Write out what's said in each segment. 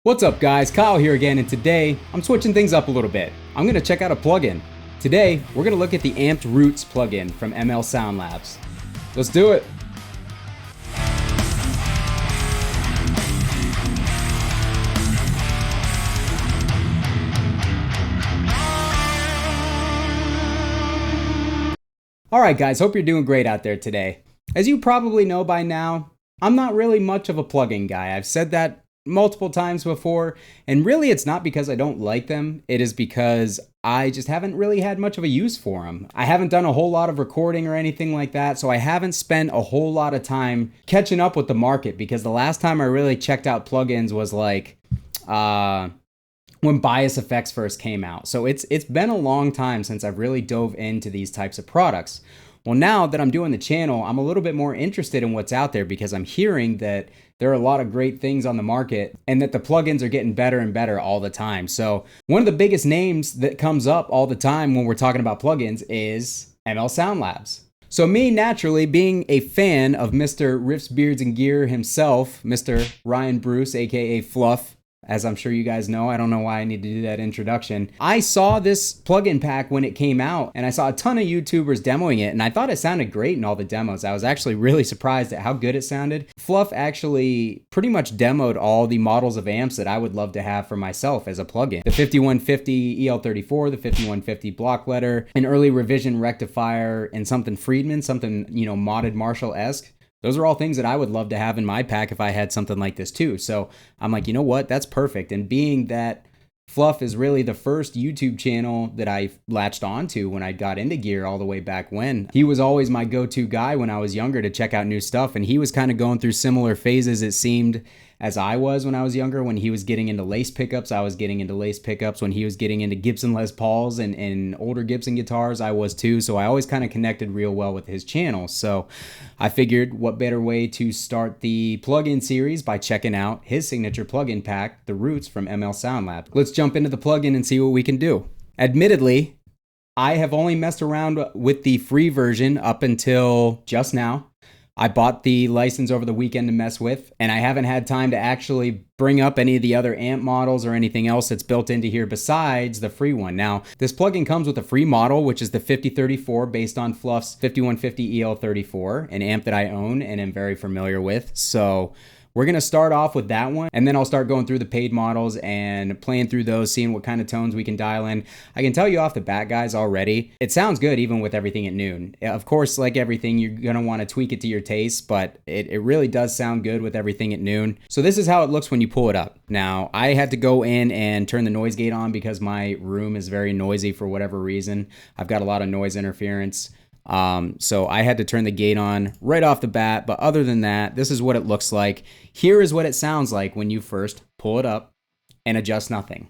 What's up guys, Kyle here again, and today I'm switching things up a little bit. I'm going to check out a plugin. Today, we're going to look at the Amped Roots plugin from Soundlabs. Let's do it. Alright guys, hope you're doing great out there today. As you probably know by now, I'm not really much of a plugin guy. I've said that multiple times before, and really it's not because I don't like them, it is because I just haven't really had much of a use for them. I haven't done a whole lot of recording or anything like that, so I haven't spent a whole lot of time catching up with the market, because the last time I really checked out plugins was like when bias effects first came out. So it's been a long time since I've really dove into these types of products. Well, now that I'm doing the channel, I'm a little bit more interested in what's out there, because I'm hearing that there are a lot of great things on the market and that the plugins are getting better and better all the time. So one of the biggest names that comes up all the time when we're talking about plugins is Soundlabs. So me, naturally, being a fan of Mr. Riffs, Beards, and Gear himself, Mr. Ryan Bruce, aka Fluff, as I'm sure you guys know, I don't know why I need to do that introduction. I saw this plugin pack when it came out, and I saw a ton of YouTubers demoing it, and I thought it sounded great in all the demos. I was actually really surprised at how good it sounded. Fluff actually pretty much demoed all the models of amps that I would love to have for myself as a plugin. The 5150 EL34, the 5150 Blockletter, an early revision Rectifier, and something Friedman, something, modded Marshall-esque. Those are all things that I would love to have in my pack if I had something like this too. So I'm like, you know what? That's perfect. And being that Fluff is really the first YouTube channel that I latched onto when I got into gear all the way back when. He was always my go-to guy when I was younger to check out new stuff. And he was kind of going through similar phases, it seemed, as I was when I was younger. When he was getting into lace pickups, I was getting into lace pickups. When he was getting into Gibson Les Pauls and older Gibson guitars, I was too. So I always kind of connected real well with his channel. So I figured what better way to start the plugin series by checking out his signature plugin pack, the Roots from Soundlabs. Let's jump into the plugin and see what we can do. Admittedly, I have only messed around with the free version up until just now. I bought the license over the weekend to mess with, and I haven't had time to actually bring up any of the other amp models or anything else that's built into here besides the free one. Now, this plugin comes with a free model, which is the 5034 based on Fluff's 5150 EL34, an amp that I own and am very familiar with. So we're going to start off with that one, and then I'll start going through the paid models and playing through those, seeing what kind of tones we can dial in. I can tell you off the bat, guys, already, it sounds good even with everything at noon. Of course, like everything, you're going to want to tweak it to your taste, but it really does sound good with everything at noon. So this is how it looks when you pull it up. Now, I had to go in and turn the noise gate on because my room is very noisy for whatever reason. I've got a lot of noise interference. So I had to turn the gate on right off the bat, but other than that, this is what it looks like. Here is what it sounds like when you first pull it up and adjust nothing.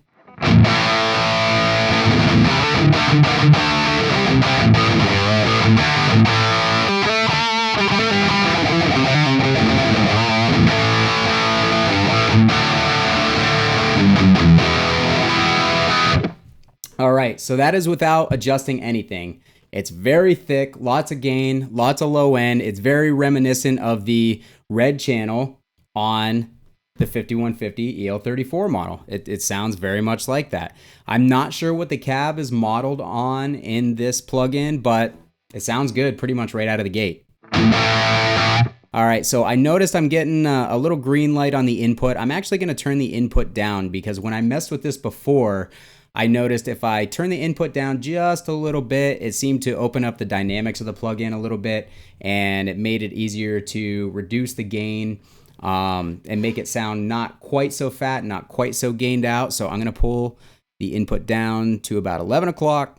All right, so that is without adjusting anything. It's very thick, lots of gain, lots of low end. It's very reminiscent of the red channel on the 5150 EL34 model. It sounds very much like that. I'm not sure what the cab is modeled on in this plugin, but it sounds good pretty much right out of the gate. All right, so I noticed I'm getting a little green light on the input. I'm actually going to turn the input down because when I messed with this before, I noticed if I turn the input down just a little bit, it seemed to open up the dynamics of the plugin a little bit, and it made it easier to reduce the gain and make it sound not quite so fat, not quite so gained out. So I'm going to pull the input down to about 11 o'clock,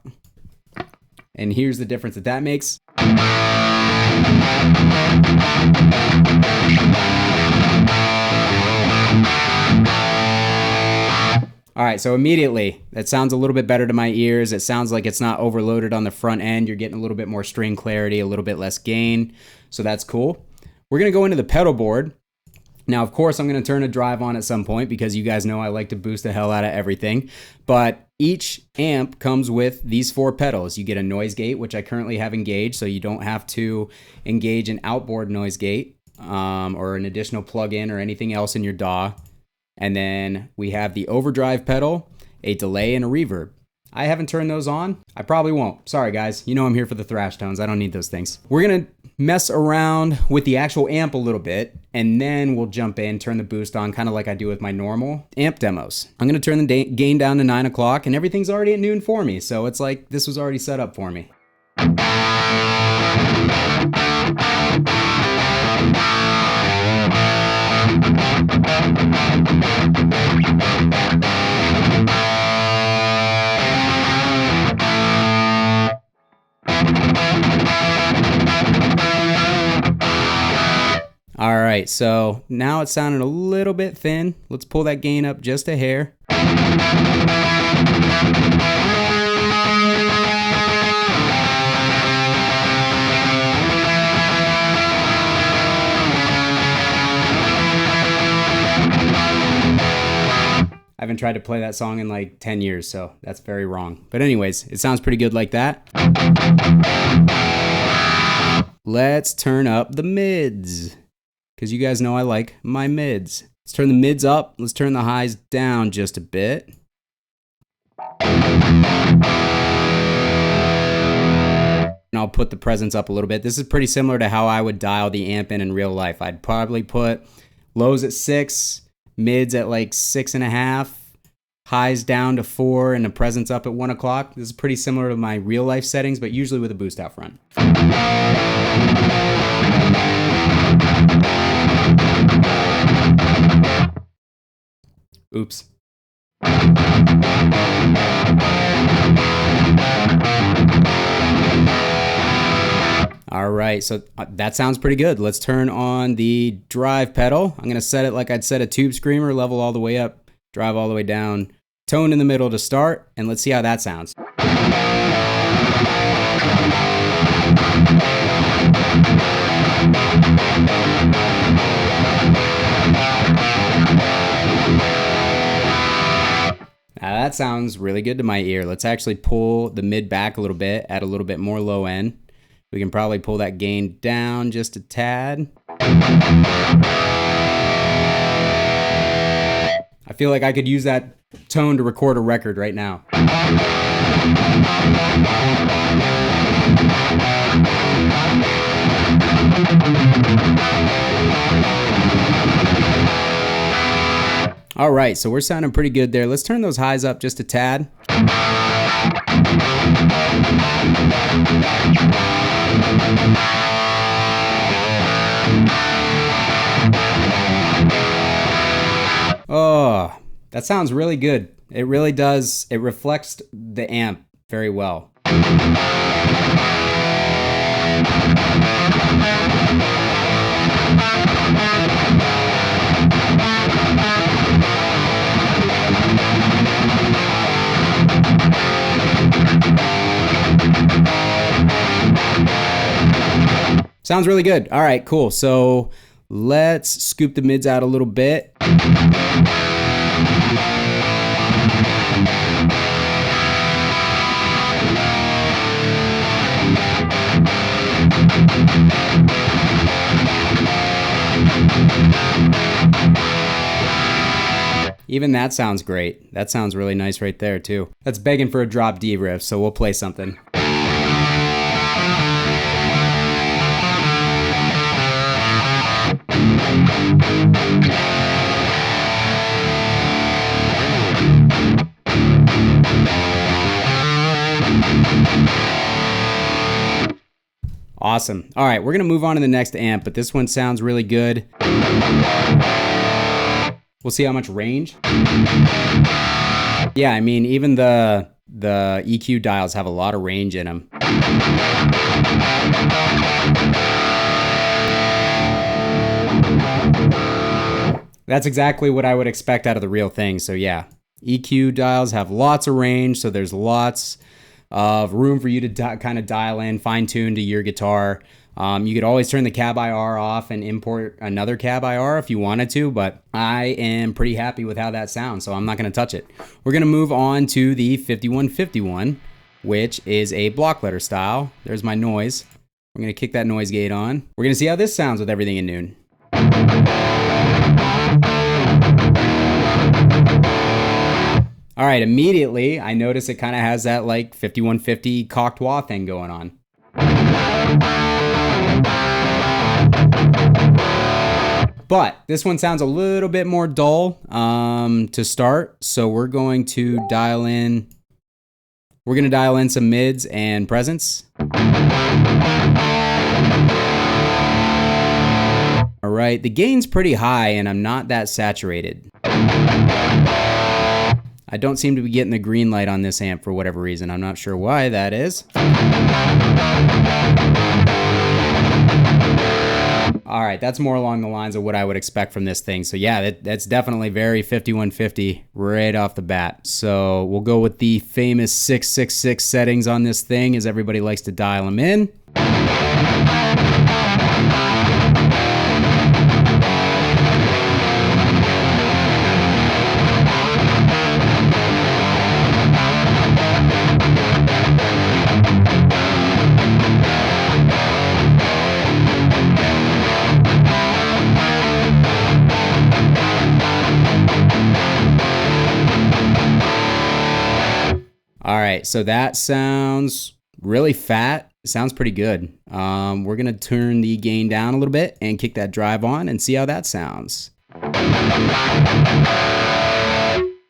and here's the difference that makes. All right, so immediately, that sounds a little bit better to my ears. It sounds like it's not overloaded on the front end. You're getting a little bit more string clarity, a little bit less gain. So that's cool. We're going to go into the pedal board. Now, of course, I'm going to turn a drive on at some point because you guys know I like to boost the hell out of everything. But each amp comes with these 4 pedals. You get a noise gate, which I currently have engaged, so you don't have to engage an outboard noise gate or an additional plug-in or anything else in your DAW. And then we have the overdrive pedal, a delay, and a reverb. I haven't turned those on. I probably won't. Sorry guys, you know I'm here for the thrash tones. I don't need those things. We're gonna mess around with the actual amp a little bit, and then we'll jump in, turn the boost on, kind of like I do with my normal amp demos. I'm gonna turn the gain down to 9 o'clock, and everything's already at noon for me, so it's like this was already set up for me. All right, so now it's sounding a little bit thin. Let's pull that gain up just a hair. I haven't tried to play that song in like 10 years, so that's very wrong. But anyways, it sounds pretty good like that. Let's turn up the mids, because you guys know I like my mids. Let's turn the mids up. Let's turn the highs down just a bit. And I'll put the presence up a little bit. This is pretty similar to how I would dial the amp in real life. I'd probably put lows at 6, mids at like 6.5, highs down to 4, and the presence up at 1 o'clock. This is pretty similar to my real life settings, but usually with a boost out front. Oops. All right, so that sounds pretty good. Let's turn on the drive pedal. I'm gonna set it like I'd set a tube screamer, level all the way up, drive all the way down, tone in the middle to start, and let's see how that sounds. Now that sounds really good to my ear. Let's actually pull the mid back a little bit, add a little bit more low end. We can probably pull that gain down just a tad. I feel like I could use that tone to record a record right now. All right, so we're sounding pretty good there. Let's turn those highs up just a tad. Oh, that sounds really good. It really does. It reflects the amp very well. Sounds really good. All right, cool. So let's scoop the mids out a little bit. Even that sounds great. That sounds really nice right there too. That's begging for a drop D riff, so we'll play something. Awesome. All right, we're gonna move on to the next amp, but this one sounds really good. We'll see how much range. Yeah, I mean, even the EQ dials have a lot of range in them. That's exactly what I would expect out of the real thing. So yeah, EQ dials have lots of range, so there's lots of room for you to kind of dial in, fine tune to your guitar. You could always turn the cab IR off and import another cab IR if you wanted to, but I am pretty happy with how that sounds, so I'm not going to touch it. We're going to move on to the 5151, which is a block letter style. There's my noise. I'm going to kick that noise gate on. We're going to see how this sounds with everything in noon. All right, immediately I notice it kind of has that like 5150 cocked wah thing going on. But this one sounds a little bit more dull to start, so we're going to dial in some mids and presents. All right, the gain's pretty high and I'm not that saturated. I don't seem to be getting the green light on this amp for whatever reason. I'm not sure why that is. All right, that's more along the lines of what I would expect from this thing. So yeah, that's definitely very 5150 right off the bat. So we'll go with the famous 666 settings on this thing, as everybody likes to dial them in. All right, so that sounds really fat. It sounds pretty good. We're gonna turn the gain down a little bit and kick that drive on and see how that sounds.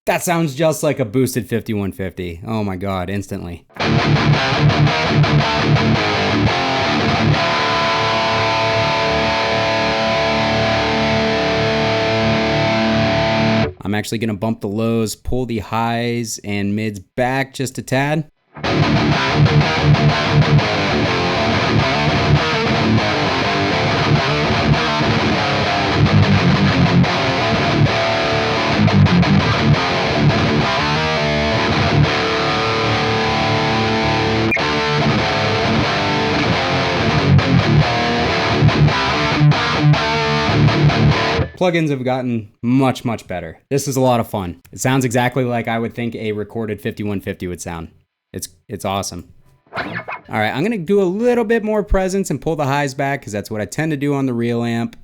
That sounds just like a boosted 5150. Oh my God, instantly. I'm actually going to bump the lows, pull the highs and mids back just a tad. Plugins have gotten much, much better. This is a lot of fun. It sounds exactly like I would think a recorded 5150 would sound. It's awesome. All right, I'm gonna do a little bit more presence and pull the highs back because that's what I tend to do on the real amp.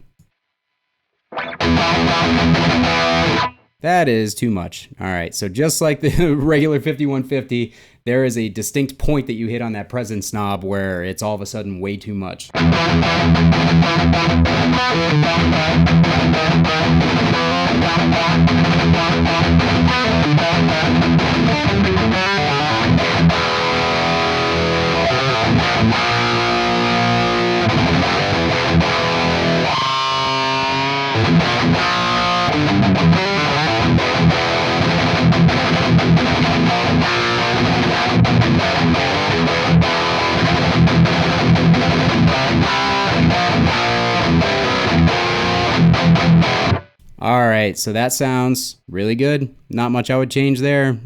That is too much. All right, so just like the regular 5150, there is a distinct point that you hit on that presence knob where it's all of a sudden way too much. All right, so that sounds really good. Not much I would change there.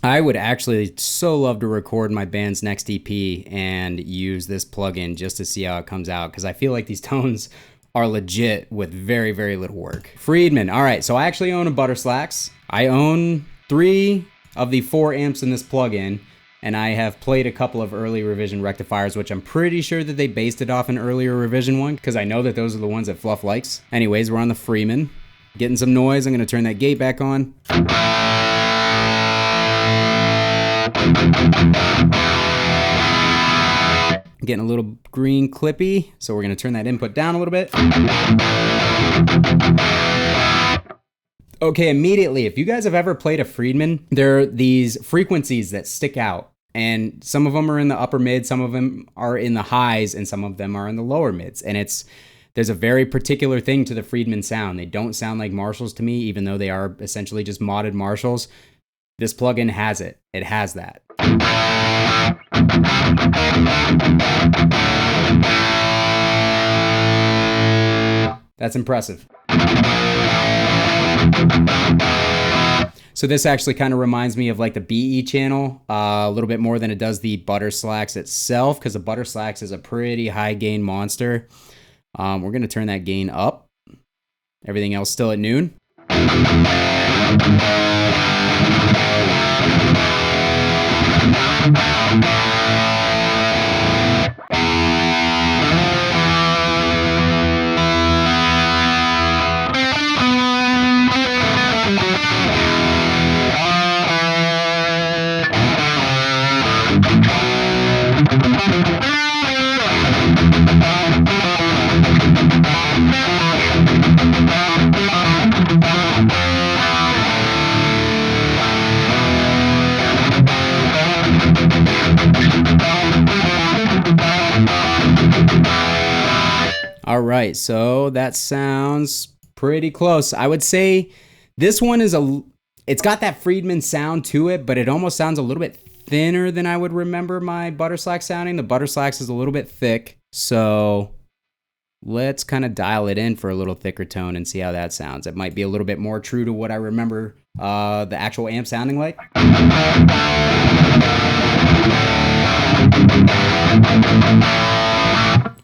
I would actually so love to record my band's next EP and use this plugin just to see how it comes out, because I feel like these tones are legit with very, very little work. Friedman. All right, so I actually own a Butterslacks. I own 3 of the 4 amps in this plugin, and I have played a couple of early revision rectifiers, which I'm pretty sure that they based it off an earlier revision one, because I know that those are the ones that Fluff likes. Anyways, we're on the Friedman. Getting some noise. I'm going to turn that gate back on. Getting a little green clippy, so we're going to turn that input down a little bit. Okay, immediately, if you guys have ever played a Friedman, there are these frequencies that stick out, and some of them are in the upper mid, some of them are in the highs, and some of them are in the lower mids, and there's a very particular thing to the Friedman sound. They don't sound like Marshalls to me, even though they are essentially just modded Marshalls. This plugin has it. It has that. That's impressive. So this actually kind of reminds me of like the BE channel a little bit more than it does the Butterslacks itself, because the Butterslacks is a pretty high gain monster. We're going to turn that gain up. Everything else still at noon. All right, so that sounds pretty close. I would say this one is it's got that Friedman sound to it, but it almost sounds a little bit thinner than I would remember my Butterslax sounding. The Butterslax is a little bit thick, so let's kind of dial it in for a little thicker tone and see how that sounds. It might be a little bit more true to what I remember the actual amp sounding like.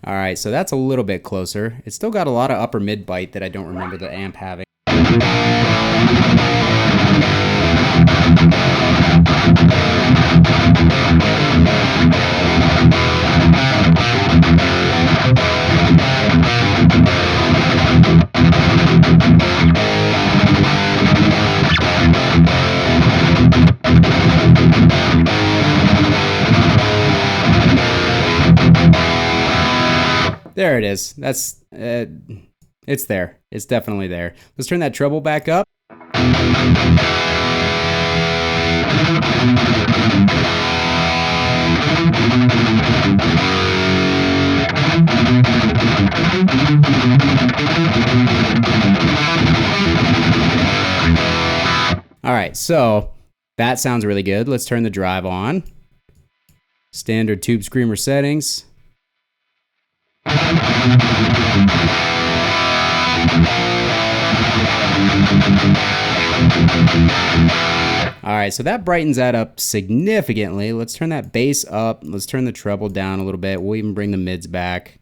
All right, so that's a little bit closer. It's still got a lot of upper mid bite that I don't remember the amp having. There it is. That's it's there. It's definitely there. Let's turn that treble back up. All right, so that sounds really good. Let's turn the drive on. Standard Tube Screamer settings. All right, so that brightens that up significantly. Let's turn that bass up. Let's turn the treble down a little bit. We'll even bring the mids back.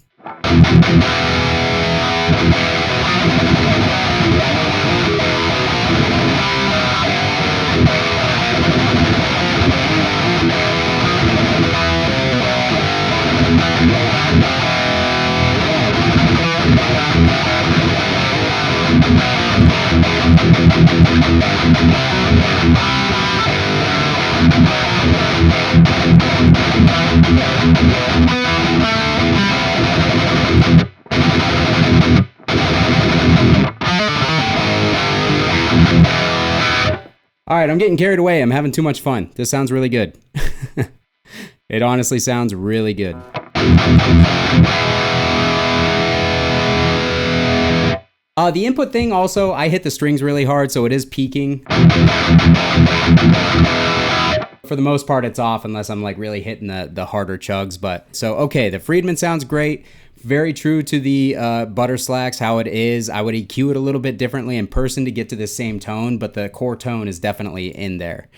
All right, I'm getting carried away. I'm having too much fun. This sounds really good. It honestly sounds really good. The input thing also, I hit the strings really hard, so it is peaking. For the most part, it's off unless I'm like really hitting the harder chugs. But so, okay, the Friedman sounds great. Very true to the Butterslax, how it is. I would EQ it a little bit differently in person to get to the same tone, but the core tone is definitely in there.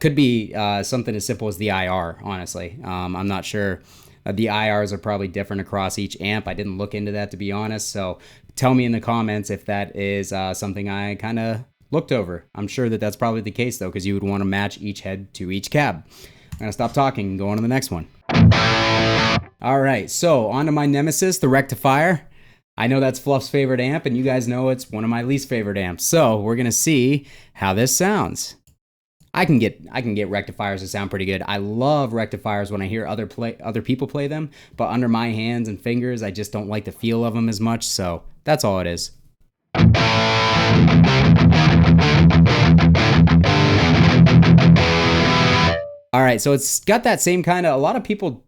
Could be something as simple as the IR, honestly. I'm not sure. The IRs are probably different across each amp. I didn't look into that, to be honest. So tell me in the comments if that is something I kind of looked over. I'm sure that that's probably the case, though, because you would want to match each head to each cab. I'm going to stop talking and go on to the next one. All right, so on to my nemesis, the Rectifier. I know that's Fluff's favorite amp, and you guys know it's one of my least favorite amps. So we're going to see how this sounds. I can get rectifiers to sound pretty good. I love rectifiers when I hear other people play them, but under my hands and fingers, I just don't like the feel of them as much. So that's all it is. All right, so it's got that same kind of, a lot of people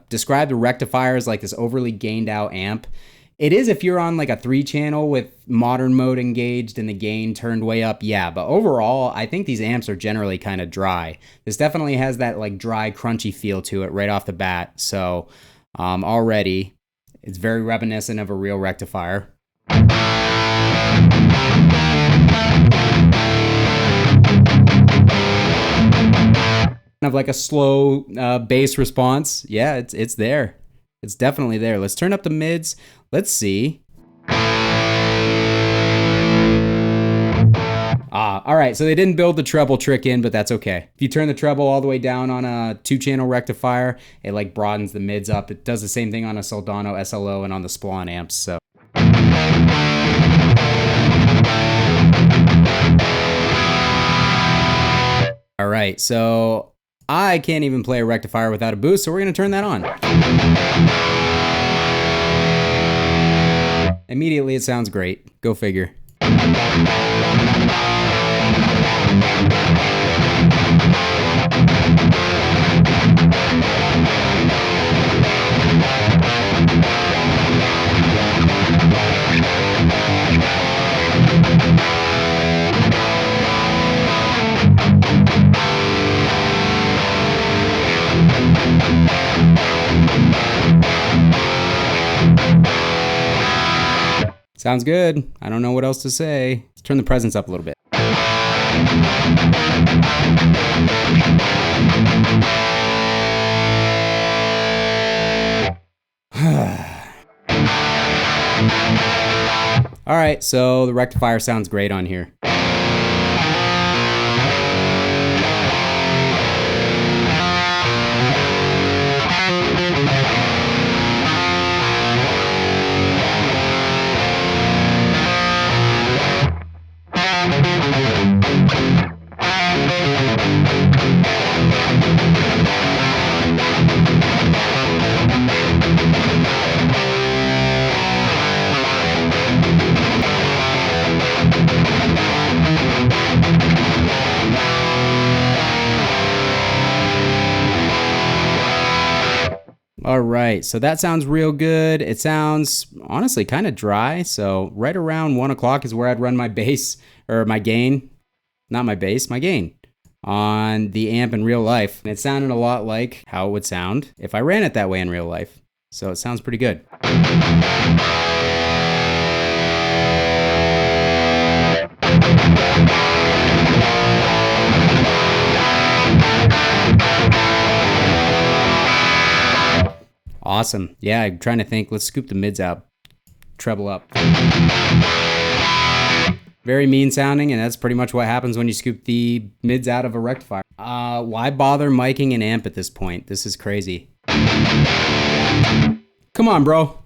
describe the rectifier as like this overly gained out amp. It is if you're on like a 3-channel with modern mode engaged and the gain turned way up, yeah. But overall, I think these amps are generally kind of dry. This definitely has that like dry, crunchy feel to it right off the bat. So already, it's very reminiscent of a real rectifier. Kind of like a slow bass response. Yeah, it's there. It's definitely there. Let's turn up the mids. Let's see. All right, so they didn't build the treble trick in, but that's okay. If you turn the treble all the way down on a 2-channel rectifier, it like broadens the mids up. It does the same thing on a Soldano SLO and on the Splon amps, so. All right, so I can't even play a rectifier without a boost, so we're gonna turn that on. Immediately, it sounds great. Go figure. Sounds good. I don't know what else to say. Let's turn the presence up a little bit. All right, so the rectifier sounds great on here. All right, so that sounds real good. It sounds honestly kind of dry. So right around 1 o'clock is where I'd run my bass or my gain, not my bass, my gain on the amp in real life. And it sounded a lot like how it would sound if I ran it that way in real life. So it sounds pretty good. Awesome. Yeah, I'm trying to think. Let's scoop the mids out. Treble up. Very mean sounding, and that's pretty much what happens when you scoop the mids out of a rectifier. Why bother miking an amp at this point? This is crazy. Come on, bro.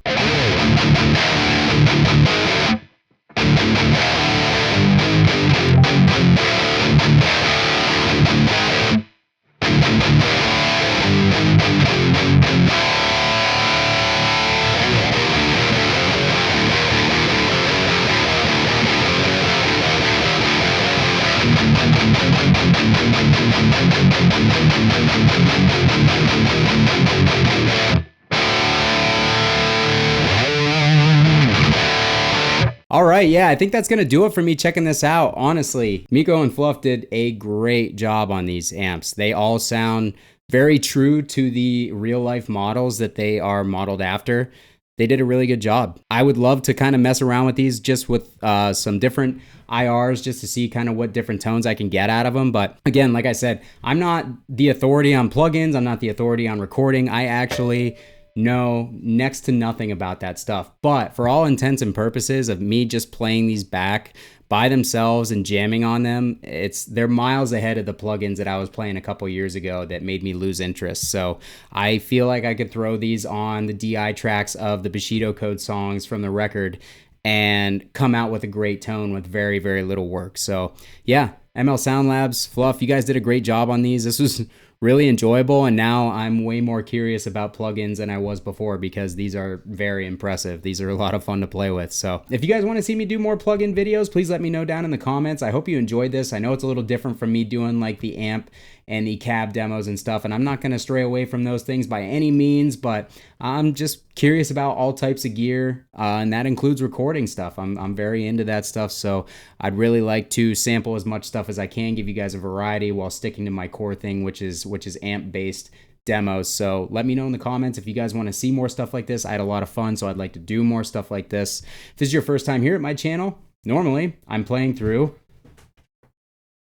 All right, yeah, I think that's going to do it for me checking this out. Honestly, Miko and Fluff did a great job on these amps. They all sound very true to the real life models that they are modeled after. They did a really good job. I would love to kind of mess around with these just with some different IRs just to see kind of what different tones I can get out of them. But again, like I said, I'm not the authority on plugins. I'm not the authority on recording. I actually know next to nothing about that stuff. But for all intents and purposes of me just playing these back by themselves and jamming on them, they're miles ahead of the plugins that I was playing a couple years ago that made me lose interest. So I feel like I could throw these on the DI tracks of the Bushido Code songs from the record and come out with a great tone with very, very little work. So yeah, ML Soundlabs, Fluff, you guys did a great job on these. This was really enjoyable, and now I'm way more curious about plugins than I was before because these are very impressive. These are a lot of fun to play with. So if you guys want to see me do more plugin videos, please let me know down in the comments. I hope you enjoyed this. I know it's a little different from me doing like the amp and the cab demos and stuff, and I'm not going to stray away from those things by any means, but I'm just curious about all types of gear, and that includes recording stuff. I'm very into that stuff, so I'd really like to sample as much stuff as I can, give you guys a variety while sticking to my core thing, which is amp based demos. So let me know in the comments if you guys want to see more stuff like this. I had a lot of fun, so I'd like to do more stuff like this. If this is your first time here at my channel, normally I'm playing through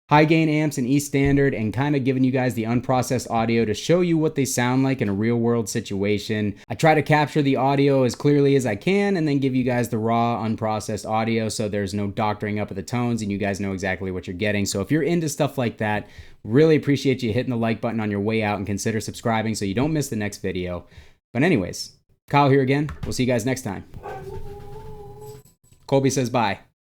high gain amps in E standard and kind of giving you guys the unprocessed audio to show you what they sound like in a real world situation. I try to capture the audio as clearly as I can and then give you guys the raw unprocessed audio so there's no doctoring up of the tones and you guys know exactly what you're getting. So if you're into stuff like that, really appreciate you hitting the like button on your way out and consider subscribing so you don't miss the next video. But anyways, Kyle here again. We'll see you guys next time. Colby says bye.